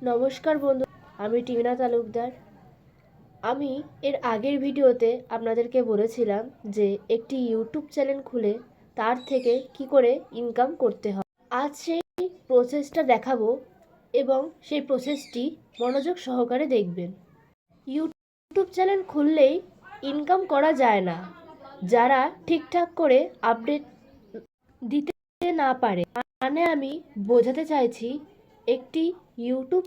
নমস্কার বন্ধু, আমি টিনা তালুকদার। আমি এর আগের ভিডিওতে আপনাদেরকে বলেছিলাম যে একটি ইউটিউব চ্যানেল খুলে তার থেকে কি করে ইনকাম করতে হয়। আজ সেই প্রসেসটা দেখাবো এবং সেই প্রসেসটি মনোযোগ সহকারে দেখবেন। ইউটিউব চ্যানেল খুললেই ইনকাম করা যায় না, যারা ঠিকঠাক করে আপডেট দিতে না পারে। মানে আমি বোঝাতে চাইছি, একটি ইউটিউব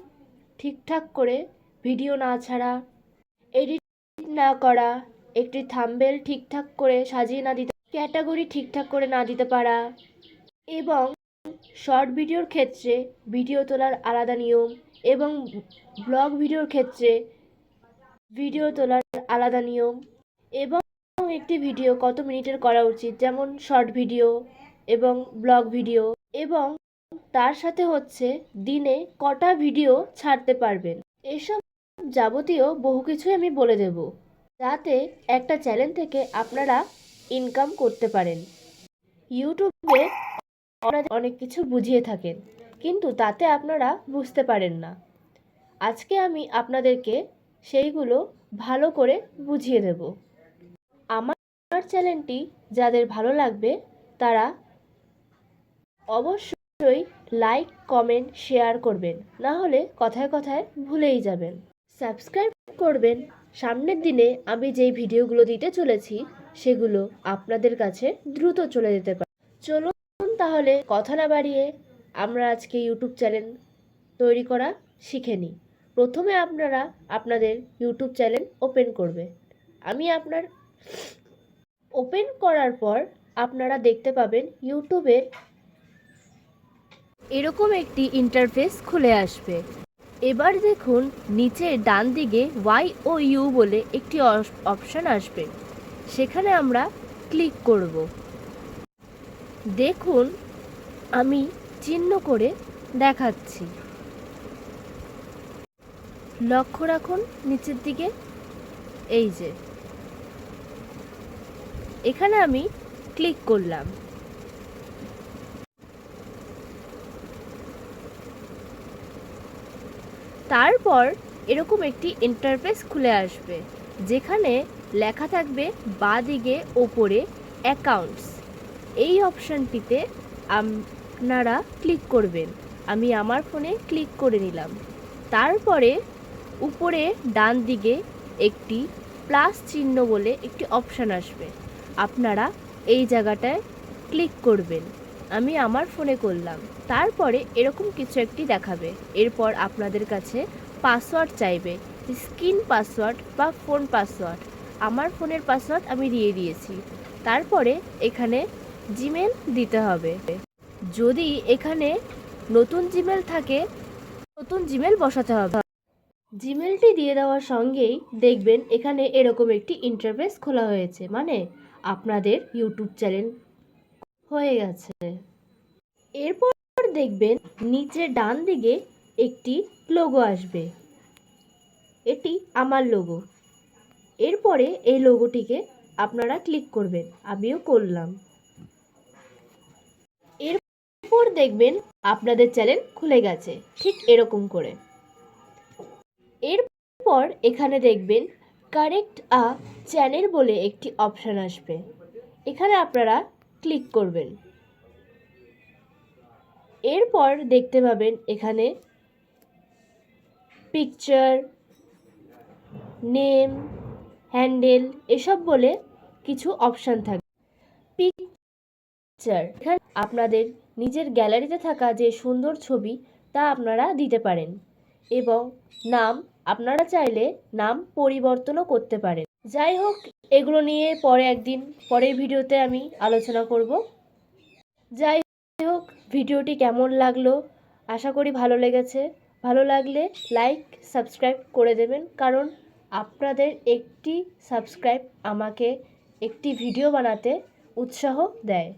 ঠিকঠাক করে ভিডিও না ছাড়া, এডিট না করা, একটি থাম্বনেল ঠিকঠাক করে সাজিয়ে না দিতে, ক্যাটাগরি ঠিকঠাক করে না দিতে পারা, এবং শর্ট ভিডিওর ক্ষেত্রে ভিডিও তোলার আলাদা নিয়ম এবং ব্লগ ভিডিওর ক্ষেত্রে ভিডিও তোলার আলাদা নিয়ম, এবং একটি ভিডিও কত মিনিটের করা উচিত, যেমন শর্ট ভিডিও এবং ব্লগ ভিডিও, এবং তার সাথে হচ্ছে দিনে কটা ভিডিও ছাড়তে পারবেন। এসব যাবতীয় বহু কিছুই আমি বলে দেব, যাতে একটা চ্যানেল থেকে আপনারা ইনকাম করতে পারেন। ইউটিউবে আপনারা অনেক কিছু বুঝিয়ে থাকেন, কিন্তু তাতে আপনারা বুঝতে পারেন না। আজকে আমি আপনাদেরকে সেইগুলো ভালো করে বুঝিয়ে দেব। আমার চ্যানেলটি যাদের ভালো লাগবে তারা অবশ্যই লাইক, কমেন্ট, শেয়ার করবেন, না হলে কথায় কথায় ভুলেই যাবেন। সাবস্ক্রাইব করবেন। সামনের দিনে আমি যেই ভিডিওগুলো দিতে চলেছি সেগুলো আপনাদের কাছে দ্রুত চলে যেতে পারে। চলুন তাহলে কথা না বাড়িয়ে আমরা আজকে ইউটিউব চ্যানেল তৈরি করা শিখে নিই। প্রথমে আপনারা আপনাদের ইউটিউব চ্যানেল ওপেন করবে। আমি আপনার ওপেন করার পর আপনারা দেখতে পাবেন ইউটিউবের এরকম একটি ইন্টারফেস খুলে আসবে। এবার দেখুন নিচে ডান দিকে ওয়াই ও ইউ বলে একটি অপশান আসবে, সেখানে আমরা ক্লিক করব। দেখুন আমি চিহ্ন করে দেখাচ্ছি, লক্ষ্য রাখুন নিচের দিকে। এই যে এখানে আমি ক্লিক করলাম। তারপর এরকম একটি ইন্টারফেস খুলে আসবে, যেখানে লেখা থাকবে বাঁদিকে ওপরে অ্যাকাউন্টস। এই অপশানটিতে আপনারা ক্লিক করবেন। আমি আমার ফোনে ক্লিক করে নিলাম। তারপরে উপরে ডান দিকে একটি প্লাস চিহ্ন বলে একটি অপশান আসবে, আপনারা এই জায়গাটায় ক্লিক করবেন। আমি আমার ফোনে করলাম। তারপরে এরকম কিছু একটি দেখাবে। এরপর আপনাদের কাছে পাসওয়ার্ড চাইবে, স্ক্রিন পাসওয়ার্ড বা ফোন পাসওয়ার্ড। আমার ফোনের পাসওয়ার্ড আমি দিয়ে দিয়েছি। তারপরে এখানে জিমেল দিতে হবে। যদি এখানে নতুন জিমেল থাকে, নতুন জিমেল বসাতে হবে। জিমেলটি দিয়ে দেওয়ার সঙ্গেই দেখবেন এখানে এরকম একটি ইন্টারফেস খোলা হয়েছে, মানে আপনাদের ইউটিউব চ্যানেল হয়ে গেছে। এরপর দেখবেন নিচে ডান দিকে একটি লোগো আসবে, এটি আমার লোগো। এরপরে এই লোগোটিকে আপনারা ক্লিক করবেন, আমিও করলাম। এরপর দেখবেন আপনাদের চ্যানেল খুলে গেছে, ঠিক এরকম করে। এরপর এখানে দেখবেন কারেক্ট আ চ্যানেল বলে একটি অপশান আসবে, এখানে আপনারা ক্লিক করবেন। এরপর দেখতে পাবেন এখানে পিকচার, নেম, হ্যান্ডেল এসব বলে কিছু অপশান থাকে। পিকচার, এখানে আপনাদের নিজের গ্যালারিতে থাকা যে সুন্দর ছবি তা আপনারা দিতে পারেন, এবং নাম আপনারা চাইলে নাম পরিবর্তনও করতে পারেন। যাই হোক, এগুলো নিয়ে পরের ভিডিওতে আমি আলোচনা করব। যাই হোক, ভিডিওটি কেমন লাগলো, আশা করি ভালো লেগেছে। ভালো লাগলে লাইক, সাবস্ক্রাইব করে দেবেন, কারণ আপনাদের একটি সাবস্ক্রাইব আমাকে একটি ভিডিও বানাতে উৎসাহ দেয়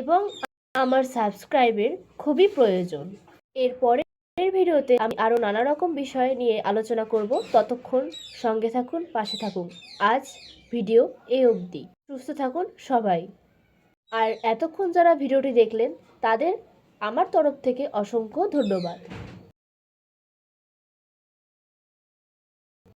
এবং আমার সাবস্ক্রাইবের খুবই প্রয়োজন। এরপরের ভিডিওতে আমি আরও নানা রকম বিষয় নিয়ে আলোচনা করব। ততক্ষণ সঙ্গে থাকুন, পাশে থাকুন। আজ ভিডিও এই অবধি। সুস্থ থাকুন সবাই। আর এতক্ষণ যারা ভিডিওটি দেখলেন তাদের আমার তরফ থেকে অসংখ্য ধন্যবাদ।